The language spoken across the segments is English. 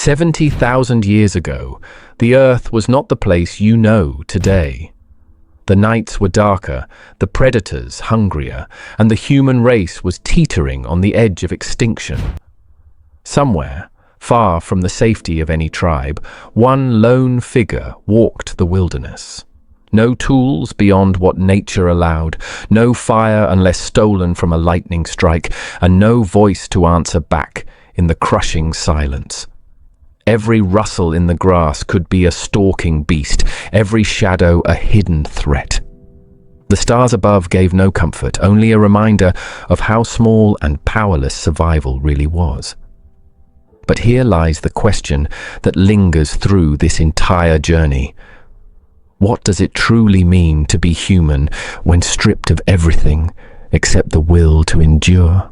70,000 years ago, the Earth was not the place you know today. The nights were darker, the predators hungrier, and the human race was teetering on the edge of extinction. Somewhere, far from the safety of any tribe, one lone figure walked the wilderness. No tools beyond what nature allowed, no fire unless stolen from a lightning strike, and no voice to answer back in the crushing silence. Every rustle in the grass could be a stalking beast, every shadow a hidden threat. The stars above gave no comfort, only a reminder of how small and powerless survival really was. But here lies the question that lingers through this entire journey. What does it truly mean to be human when stripped of everything except the will to endure?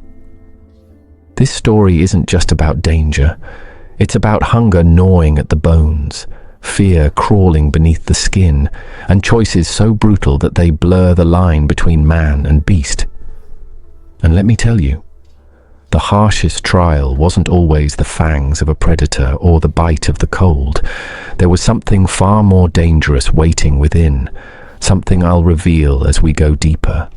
This story isn't just about danger. It's about hunger gnawing at the bones, fear crawling beneath the skin, and choices so brutal that they blur the line between man and beast. And let me tell you, the harshest trial wasn't always the fangs of a predator or the bite of the cold. There was something far more dangerous waiting within, something I'll reveal as we go deeper.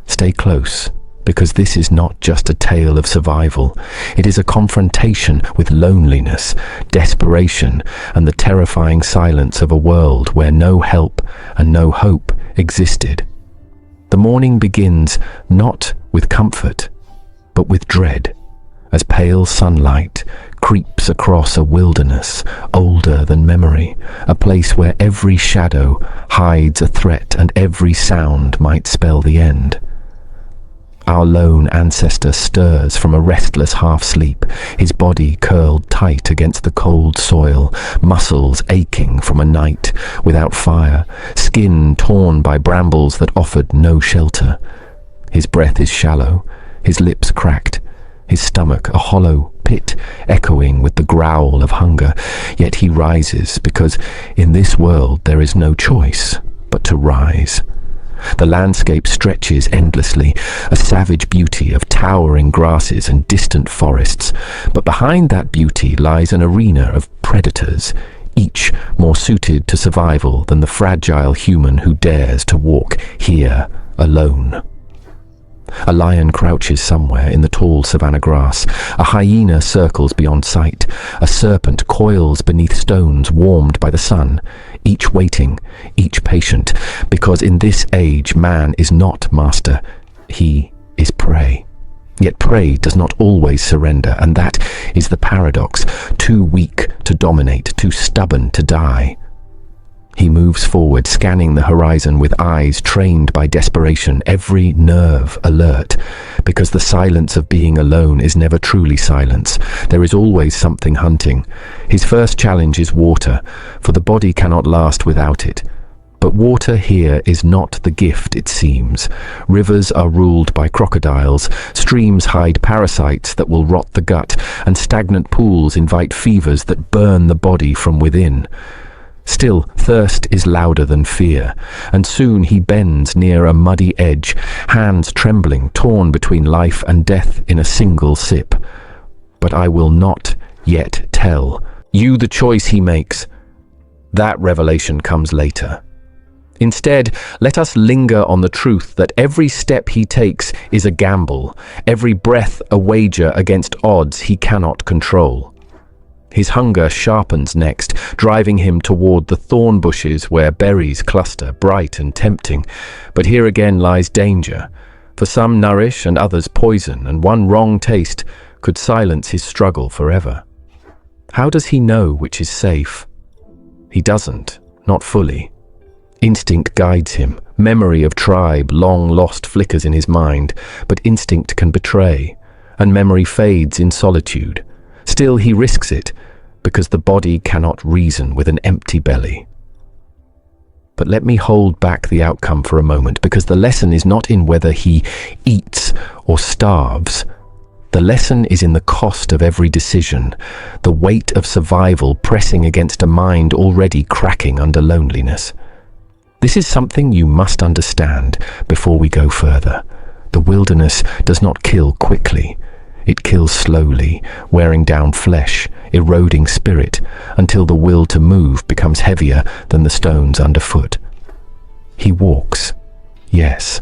Stay close, because this is not just a tale of survival. It is a confrontation with loneliness, desperation, and the terrifying silence of a world where no help and no hope existed. The morning begins not with comfort, but with dread, as pale sunlight creeps across a wilderness older than memory, a place where every shadow hides a threat and every sound might spell the end. Our lone ancestor stirs from a restless half-sleep, his body curled tight against the cold soil, muscles aching from a night without fire, skin torn by brambles that offered no shelter. His breath is shallow, his lips cracked, his stomach a hollow pit echoing with the growl of hunger. Yet he rises because in this world there is no choice but to rise. The landscape stretches endlessly, a savage beauty of towering grasses and distant forests. But behind that beauty lies an arena of predators, each more suited to survival than the fragile human who dares to walk here alone. A lion crouches somewhere in the tall savanna grass. A hyena circles beyond sight. A serpent coils beneath stones warmed by the sun, each waiting, each patient, because in this age man is not master, he is prey. Yet prey does not always surrender, and that is the paradox, too weak to dominate, too stubborn to die. He moves forward, scanning the horizon with eyes trained by desperation, every nerve alert, because the silence of being alone is never truly silence. There is always something hunting. His first challenge is water, for the body cannot last without it. But water here is not the gift it seems. Rivers are ruled by crocodiles, streams hide parasites that will rot the gut, and stagnant pools invite fevers that burn the body from within. Still, thirst is louder than fear, and soon he bends near a muddy edge, hands trembling, torn between life and death in a single sip. But I will not yet tell you the choice he makes. That revelation comes later. Instead, let us linger on the truth that every step he takes is a gamble, every breath a wager against odds he cannot control. His hunger sharpens next, driving him toward the thorn bushes where berries cluster, bright and tempting. But here again lies danger, for some nourish and others poison, and one wrong taste could silence his struggle forever. How does he know which is safe? He doesn't, not fully. Instinct guides him. Memory of tribe long lost flickers in his mind, but instinct can betray, and memory fades in solitude. Still he risks it, because the body cannot reason with an empty belly. But let me hold back the outcome for a moment, because the lesson is not in whether he eats or starves. The lesson is in the cost of every decision, the weight of survival pressing against a mind already cracking under loneliness. This is something you must understand before we go further. The wilderness does not kill quickly. It kills slowly, wearing down flesh, eroding spirit, until the will to move becomes heavier than the stones underfoot. He walks, yes,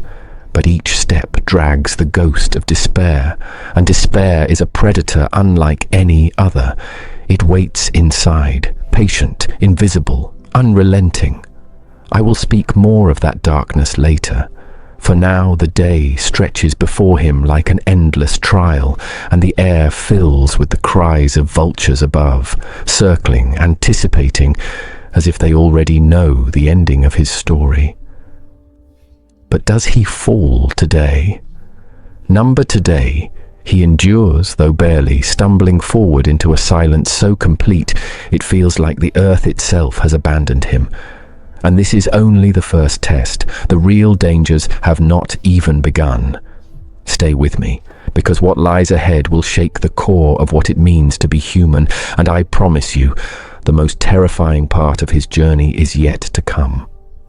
but each step drags the ghost of despair, and despair is a predator unlike any other. It waits inside, patient, invisible, unrelenting. I will speak more of that darkness later. For now the day stretches before him like an endless trial, and the air fills with the cries of vultures above, circling, anticipating, as if they already know the ending of his story. But does he fall today? Number today, he endures, though barely, stumbling forward into a silence so complete it feels like the earth itself has abandoned him. And this is only the first test. The real dangers have not even begun. Stay with me, because what lies ahead will shake the core of what it means to be human, and I promise you, the most terrifying part of his journey is yet to come.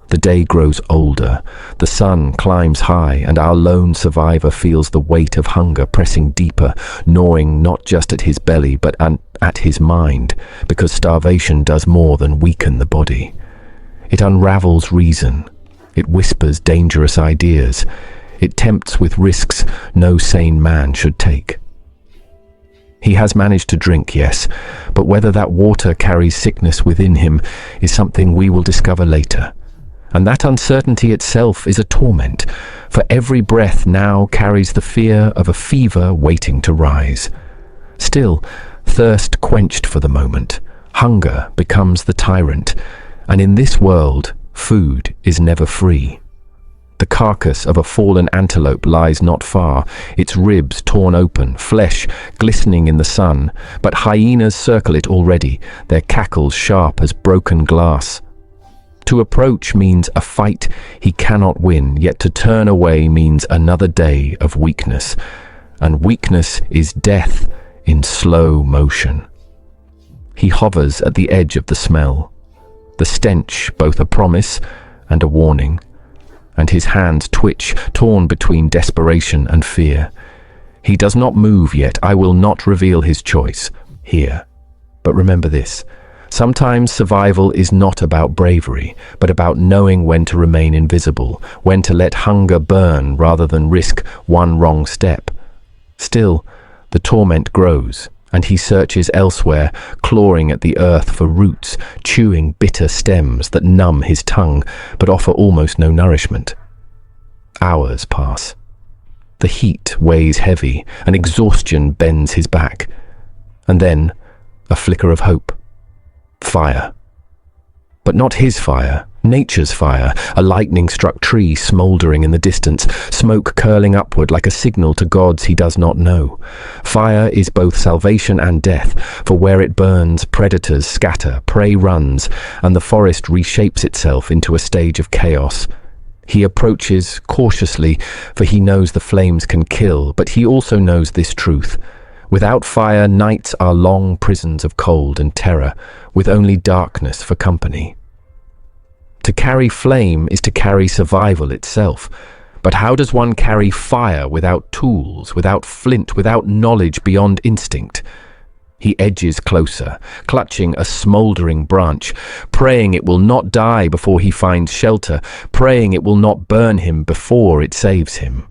The day grows older, the sun climbs high, and our lone survivor feels the weight of hunger pressing deeper, gnawing not just at his belly but at his mind, because starvation does more than weaken the body. It unravels reason, it whispers dangerous ideas, it tempts with risks no sane man should take. He has managed to drink, yes, but whether that water carries sickness within him is something we will discover later. And that uncertainty itself is a torment, for every breath now carries the fear of a fever waiting to rise. Still, thirst quenched for the moment, hunger becomes the tyrant, and in this world, food is never free. The carcass of a fallen antelope lies not far, its ribs torn open, flesh glistening in the sun, but hyenas circle it already, their cackles sharp as broken glass. To approach means a fight he cannot win, yet to turn away means another day of weakness. And weakness is death in slow motion. He hovers at the edge of the smell, the stench both a promise and a warning, and his hands twitch, torn between desperation and fear. He does not move yet. I will not reveal his choice here. But remember this. Sometimes survival is not about bravery, but about knowing when to remain invisible, when to let hunger burn rather than risk one wrong step. Still, the torment grows, and he searches elsewhere, clawing at the earth for roots, chewing bitter stems that numb his tongue, but offer almost no nourishment. Hours pass. The heat weighs heavy, and exhaustion bends his back. And then, a flicker of hope. Fire. But not his fire, nature's fire, a lightning-struck tree smouldering in the distance, smoke curling upward like a signal to gods he does not know. Fire is both salvation and death, for where it burns, predators scatter, prey runs, and the forest reshapes itself into a stage of chaos. He approaches cautiously, for he knows the flames can kill, but he also knows this truth. Without fire, nights are long prisons of cold and terror, with only darkness for company. To carry flame is to carry survival itself. But how does one carry fire without tools, without flint, without knowledge beyond instinct? He edges closer, clutching a smouldering branch, praying it will not die before he finds shelter, praying it will not burn him before it saves him.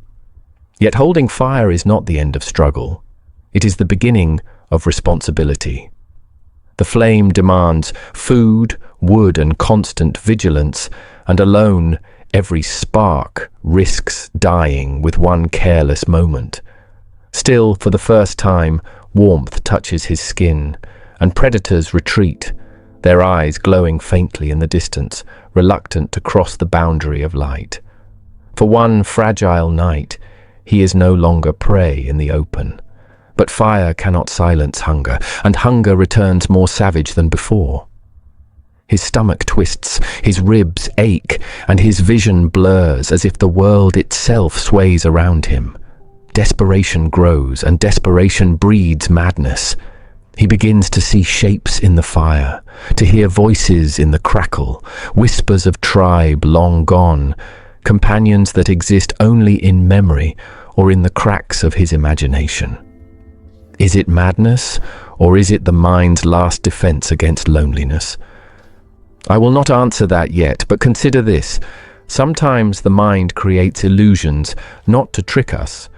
Yet holding fire is not the end of struggle. It is the beginning of responsibility. The flame demands food, wood, and constant vigilance, and alone, every spark risks dying with one careless moment. Still, for the first time, warmth touches his skin, and predators retreat, their eyes glowing faintly in the distance, reluctant to cross the boundary of light. For one fragile night, he is no longer prey in the open. But fire cannot silence hunger, and hunger returns more savage than before. His stomach twists, his ribs ache, and his vision blurs as if the world itself sways around him. Desperation grows, and desperation breeds madness. He begins to see shapes in the fire, to hear voices in the crackle, whispers of tribe long gone, companions that exist only in memory or in the cracks of his imagination. Is it madness, or is it the mind's last defense against loneliness? I will not answer that yet, but consider this. Sometimes the mind creates illusions, not to trick us,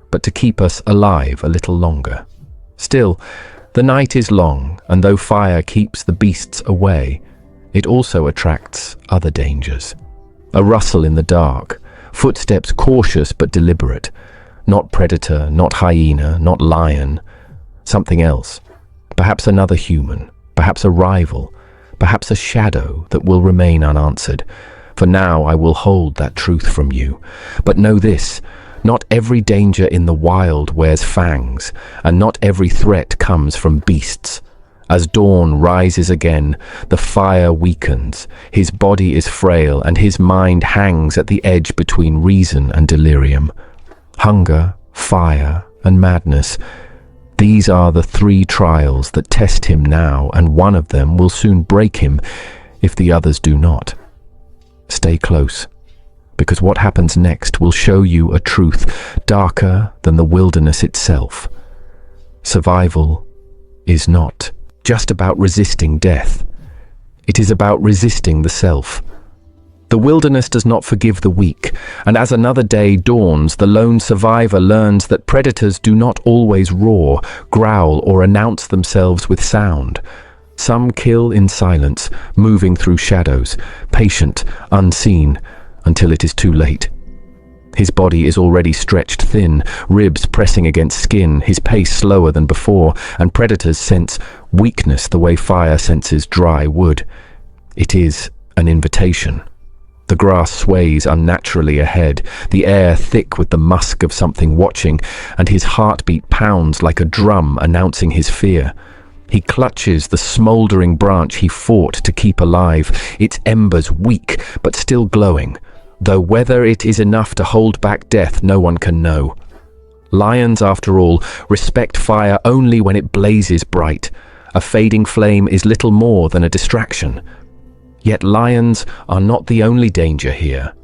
but to keep us alive a little longer. Still, the night is long, and though fire keeps the beasts away, it also attracts other dangers. A rustle in the dark, footsteps cautious but deliberate. Not predator, not hyena, not lion. Something else. Perhaps another human, perhaps a rival, perhaps a shadow that will remain unanswered. For now I will hold that truth from you. But know this, not every danger in the wild wears fangs, and not every threat comes from beasts. As dawn rises again, the fire weakens, his body is frail, and his mind hangs at the edge between reason and delirium. Hunger, fire, and madness. These are the three trials that test him now, and one of them will soon break him if the others do not. Stay close, because what happens next will show you a truth darker than the wilderness itself. Survival is not just about resisting death. It is about resisting the self. The wilderness does not forgive the weak, and as another day dawns, the lone survivor learns that predators do not always roar, growl, or announce themselves with sound. Some kill in silence, moving through shadows, patient, unseen, until it is too late. His body is already stretched thin, ribs pressing against skin, his pace slower than before, and predators sense weakness the way fire senses dry wood. It is an invitation. The grass sways unnaturally ahead, the air thick with the musk of something watching, and his heartbeat pounds like a drum announcing his fear. He clutches the smouldering branch he fought to keep alive, its embers weak but still glowing, though whether it is enough to hold back death no one can know. Lions, after all, respect fire only when it blazes bright. A fading flame is little more than a distraction. Yet lions are not the only danger here.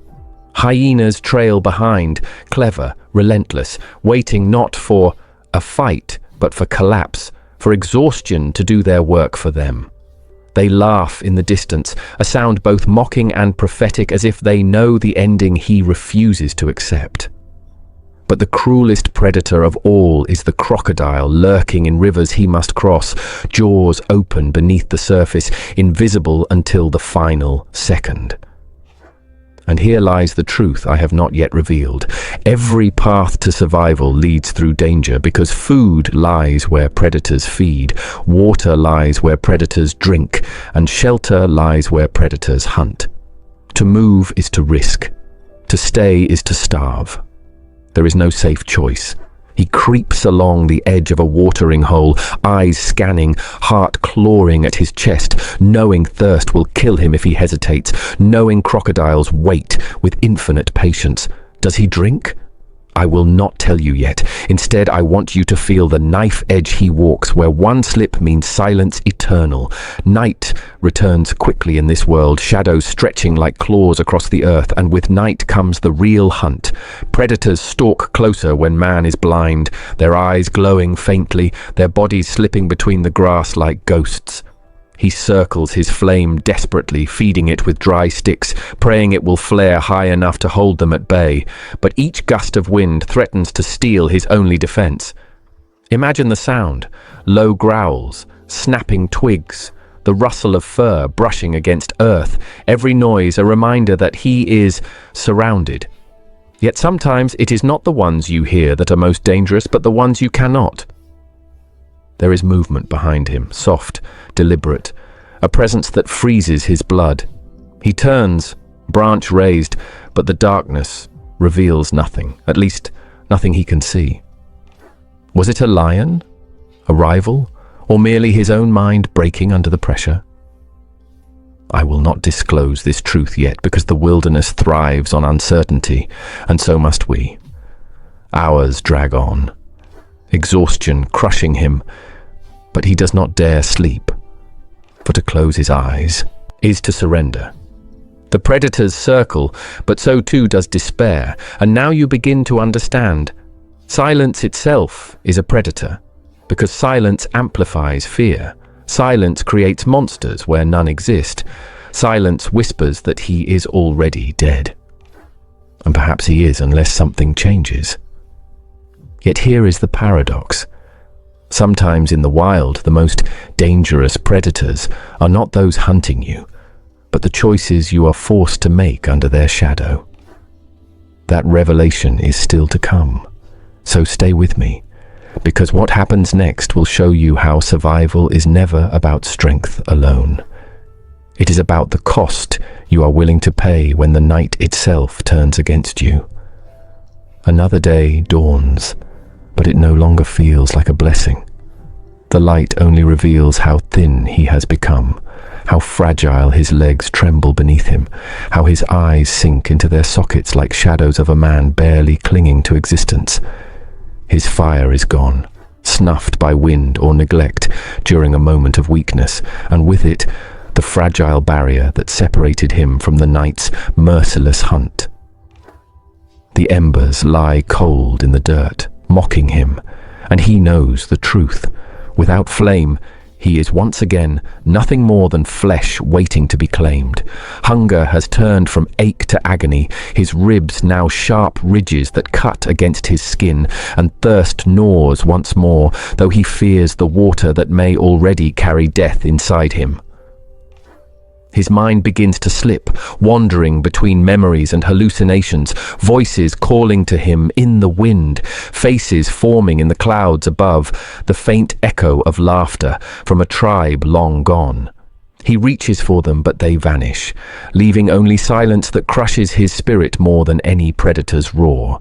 Hyenas trail behind, clever, relentless, waiting not for a fight, but for collapse, for exhaustion to do their work for them. They laugh in the distance, a sound both mocking and prophetic, as if they know the ending he refuses to accept. But the cruelest predator of all is the crocodile, lurking in rivers he must cross, jaws open beneath the surface, invisible until the final second. And here lies the truth I have not yet revealed. Every path to survival leads through danger, because food lies where predators feed, water lies where predators drink, and shelter lies where predators hunt. To move is to risk. To stay is to starve. There is no safe choice. He creeps along the edge of a watering hole, eyes scanning, heart clawing at his chest, knowing thirst will kill him if he hesitates, knowing crocodiles wait with infinite patience. Does he drink? I will not tell you yet. Instead, I want you to feel the knife edge he walks, where one slip means silence eternal. Night returns quickly in this world, shadows stretching like claws across the earth, and with night comes the real hunt. Predators stalk closer when man is blind, their eyes glowing faintly, their bodies slipping between the grass like ghosts. He circles his flame desperately, feeding it with dry sticks, praying it will flare high enough to hold them at bay. But each gust of wind threatens to steal his only defense. Imagine the sound: low growls, snapping twigs, the rustle of fur brushing against earth, every noise a reminder that he is surrounded. Yet sometimes it is not the ones you hear that are most dangerous, but the ones you cannot. There is movement behind him, soft, deliberate, a presence that freezes his blood. He turns, branch raised, but the darkness reveals nothing, at least nothing he can see. Was it a lion, a rival, or merely his own mind breaking under the pressure? I will not disclose this truth yet, because the wilderness thrives on uncertainty, and so must we. Hours drag on, exhaustion crushing him, but he does not dare sleep, for to close his eyes is to surrender. The predators circle, but so too does despair, and now you begin to understand. Silence itself is a predator, because silence amplifies fear. Silence creates monsters where none exist. Silence whispers that he is already dead. And perhaps he is, unless something changes. Yet here is the paradox. Sometimes in the wild, the most dangerous predators are not those hunting you, but the choices you are forced to make under their shadow. That revelation is still to come. So stay with me, because what happens next will show you how survival is never about strength alone. It is about the cost you are willing to pay when the night itself turns against you. Another day dawns, but it no longer feels like a blessing. The light only reveals how thin he has become, how fragile his legs tremble beneath him, how his eyes sink into their sockets like shadows of a man barely clinging to existence. His fire is gone, snuffed by wind or neglect during a moment of weakness, and with it, the fragile barrier that separated him from the night's merciless hunt. The embers lie cold in the dirt, mocking him, and he knows the truth. Without flame, he is once again nothing more than flesh waiting to be claimed. Hunger has turned from ache to agony, his ribs now sharp ridges that cut against his skin, and thirst gnaws once more, though he fears the water that may already carry death inside him. His mind begins to slip, wandering between memories and hallucinations, voices calling to him in the wind, faces forming in the clouds above, the faint echo of laughter from a tribe long gone. He reaches for them, but they vanish, leaving only silence that crushes his spirit more than any predator's roar.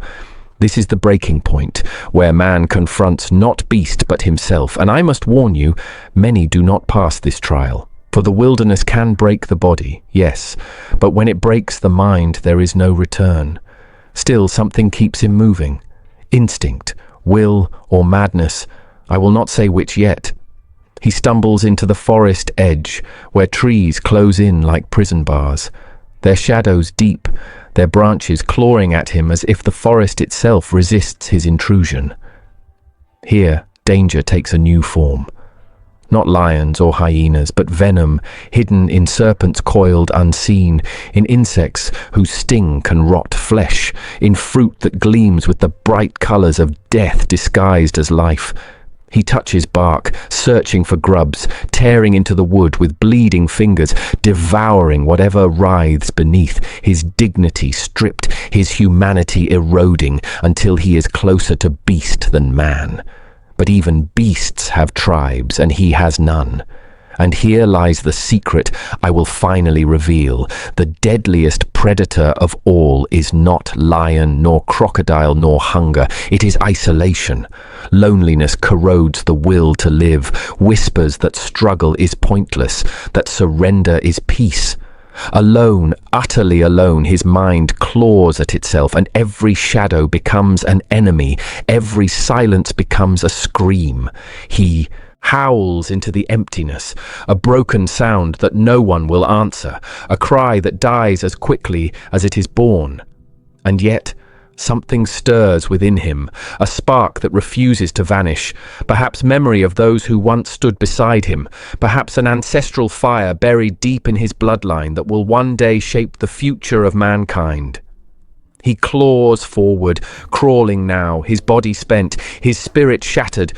This is the breaking point, where man confronts not beast but himself, and I must warn you, many do not pass this trial. For the wilderness can break the body, yes, but when it breaks the mind, there is no return. Still, something keeps him moving. Instinct, will, or madness, I will not say which yet. He stumbles into the forest edge, where trees close in like prison bars, their shadows deep, their branches clawing at him as if the forest itself resists his intrusion. Here, danger takes a new form. Not lions or hyenas, but venom, hidden in serpents coiled unseen, in insects whose sting can rot flesh, in fruit that gleams with the bright colors of death disguised as life. He touches bark, searching for grubs, tearing into the wood with bleeding fingers, devouring whatever writhes beneath, his dignity stripped, his humanity eroding, until he is closer to beast than man. But even beasts have tribes, and he has none. And here lies the secret I will finally reveal. The deadliest predator of all is not lion, nor crocodile, nor hunger. It is isolation. Loneliness corrodes the will to live, whispers that struggle is pointless, that surrender is peace. Alone, utterly alone, his mind claws at itself, and every shadow becomes an enemy, every silence becomes a scream. He howls into the emptiness, a broken sound that no one will answer, a cry that dies as quickly as it is born. And yet, something stirs within him, a spark that refuses to vanish, perhaps memory of those who once stood beside him, perhaps an ancestral fire buried deep in his bloodline that will one day shape the future of mankind. He claws forward, crawling now, his body spent, his spirit shattered,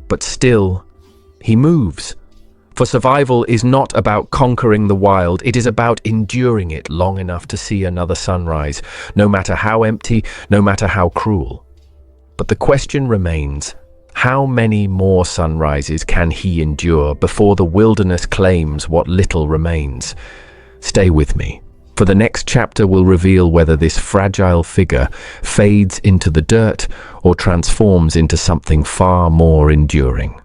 but still, he moves. For survival is not about conquering the wild, it is about enduring it long enough to see another sunrise, no matter how empty, no matter how cruel. But the question remains, how many more sunrises can he endure before the wilderness claims what little remains? Stay with me, for the next chapter will reveal whether this fragile figure fades into the dirt or transforms into something far more enduring.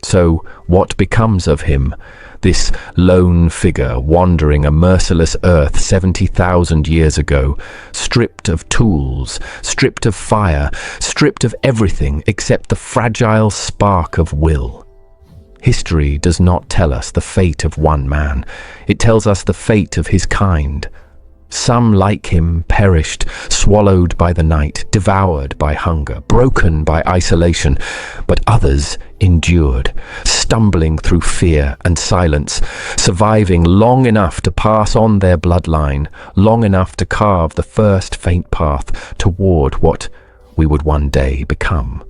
So, what becomes of him, this lone figure wandering a merciless earth 70,000 years ago, stripped of tools, stripped of fire, stripped of everything except the fragile spark of will? History does not tell us the fate of one man, it tells us the fate of his kind. Some, like him, perished, swallowed by the night, devoured by hunger, broken by isolation, but others endured, stumbling through fear and silence, surviving long enough to pass on their bloodline, long enough to carve the first faint path toward what we would one day become.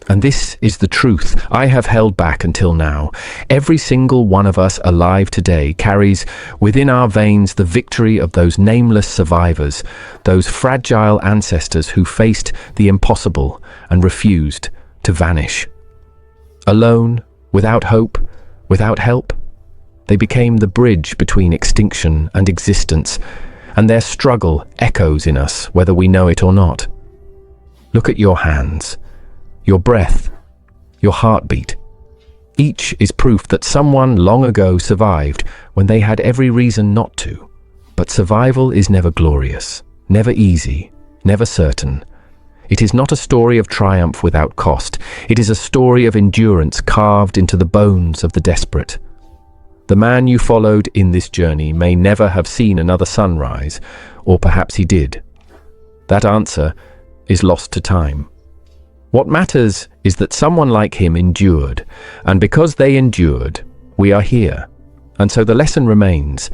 And this is the truth I have held back until now. Every single one of us alive today carries within our veins the victory of those nameless survivors, those fragile ancestors who faced the impossible and refused to vanish. Alone, without hope, without help, they became the bridge between extinction and existence, and their struggle echoes in us whether we know it or not. Look at your hands. Your breath, your heartbeat. Each is proof that someone long ago survived when they had every reason not to. But survival is never glorious, never easy, never certain. It is not a story of triumph without cost. It is a story of endurance carved into the bones of the desperate. The man you followed in this journey may never have seen another sunrise, or perhaps he did. That answer is lost to time. What matters is that someone like him endured, and because they endured, we are here. And so the lesson remains: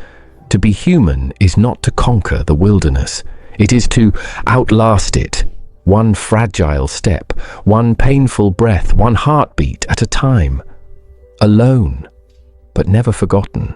to be human is not to conquer the wilderness. It is to outlast it, one fragile step, one painful breath, one heartbeat at a time. Alone, but never forgotten.